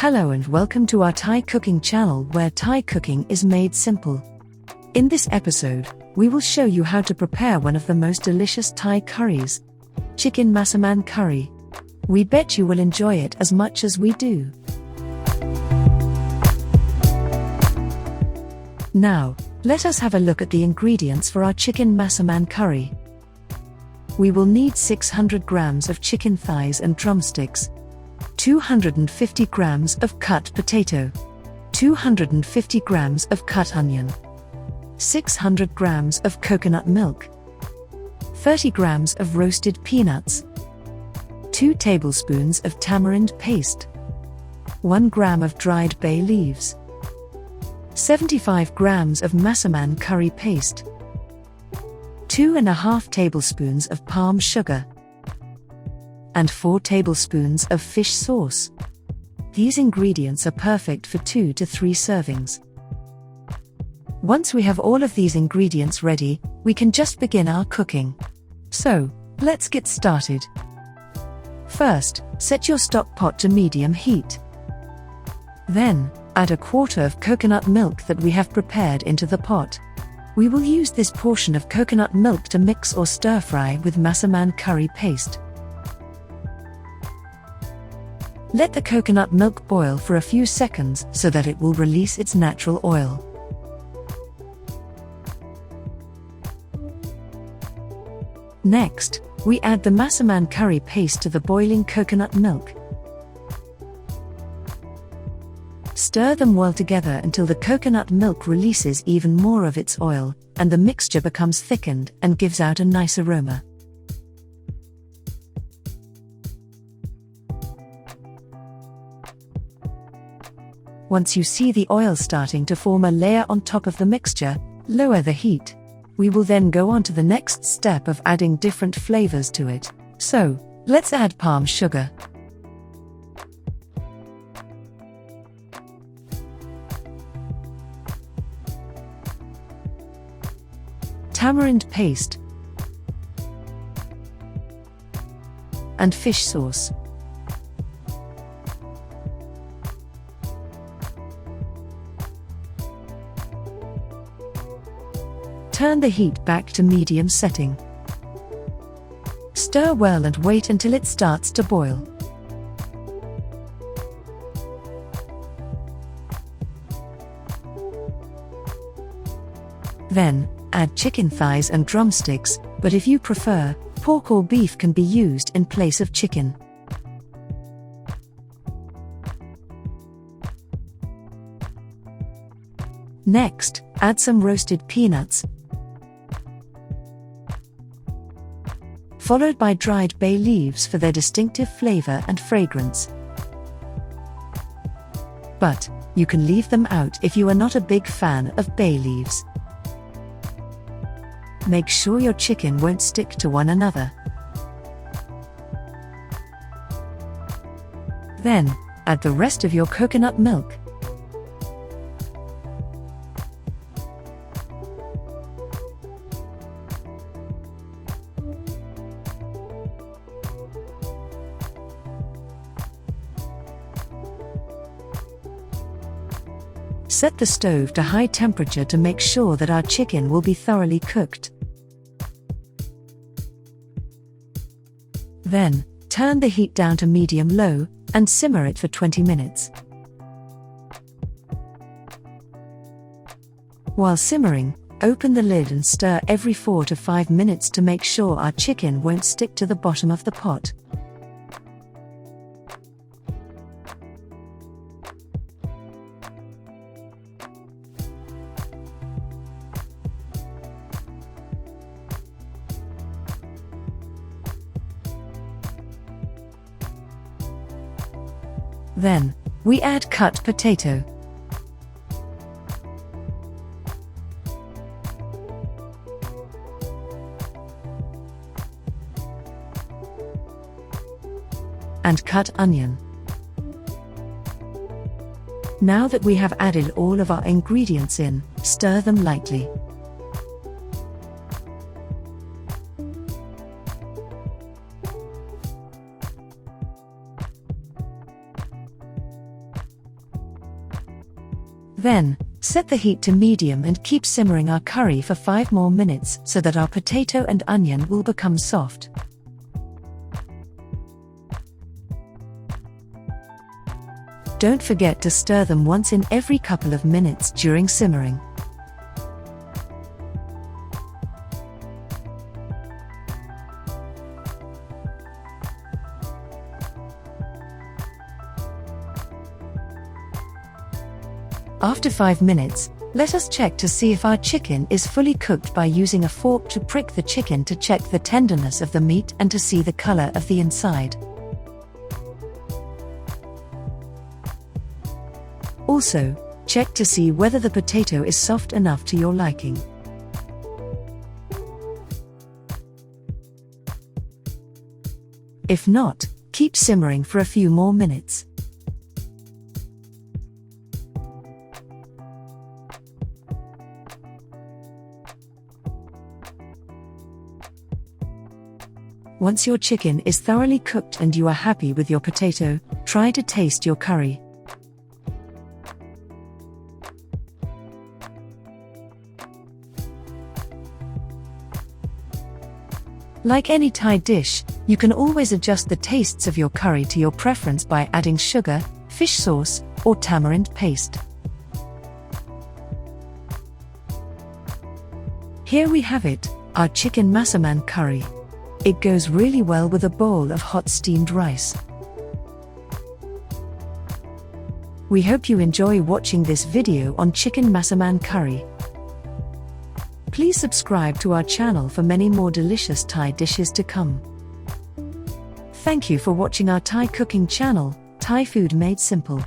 Hello and welcome to our Thai cooking channel where Thai cooking is made simple. In this episode, we will show you how to prepare one of the most delicious Thai curries, chicken Massaman curry. We bet you will enjoy it as much as we do. Now, let us have a look at the ingredients for our chicken Massaman curry. We will need 600 grams of chicken thighs and drumsticks, 250 grams of cut potato, 250 grams of cut onion, 600 grams of coconut milk, 30 grams of roasted peanuts, 2 tablespoons of tamarind paste, 1 gram of dried bay leaves, 75 grams of Massaman curry paste, 2.5 tablespoons of palm sugar, and 4 tablespoons of fish sauce. These ingredients are perfect for 2 to 3 servings. Once we have all of these ingredients ready, we can just begin our cooking. So, let's get started. First, set your stock pot to medium heat. Then, add a quarter of coconut milk that we have prepared into the pot. We will use this portion of coconut milk to mix or stir fry with Massaman curry paste. Let the coconut milk boil for a few seconds so that it will release its natural oil. Next, we add the Massaman curry paste to the boiling coconut milk. Stir them well together until the coconut milk releases even more of its oil, and the mixture becomes thickened and gives out a nice aroma. Once you see the oil starting to form a layer on top of the mixture, lower the heat. We will then go on to the next step of adding different flavors to it. So, let's add palm sugar, tamarind paste, and fish sauce. Turn the heat back to medium setting. Stir well and wait until it starts to boil. Then, add chicken thighs and drumsticks, but if you prefer, pork or beef can be used in place of chicken. Next, add some roasted peanuts, followed by dried bay leaves for their distinctive flavor and fragrance. But, you can leave them out if you are not a big fan of bay leaves. Make sure your chicken won't stick to one another. Then, add the rest of your coconut milk. Set the stove to high temperature to make sure that our chicken will be thoroughly cooked. Then, turn the heat down to medium-low, and simmer it for 20 minutes. While simmering, open the lid and stir every 4 to 5 minutes to make sure our chicken won't stick to the bottom of the pot. Then, we add cut potato, and cut onion. Now that we have added all of our ingredients in, stir them lightly. Then, set the heat to medium and keep simmering our curry for 5 more minutes so that our potato and onion will become soft. Don't forget to stir them once in every couple of minutes during simmering. After 5 minutes, let us check to see if our chicken is fully cooked by using a fork to prick the chicken to check the tenderness of the meat and to see the color of the inside. Also, check to see whether the potato is soft enough to your liking. If not, keep simmering for a few more minutes. Once your chicken is thoroughly cooked and you are happy with your potato, try to taste your curry. Like any Thai dish, you can always adjust the tastes of your curry to your preference by adding sugar, fish sauce, or tamarind paste. Here we have it, our chicken Massaman curry. It goes really well with a bowl of hot steamed rice. We hope you enjoy watching this video on chicken Massaman curry. Please subscribe to our channel for many more delicious Thai dishes to come. Thank you for watching our Thai cooking channel, Thai Food Made Simple.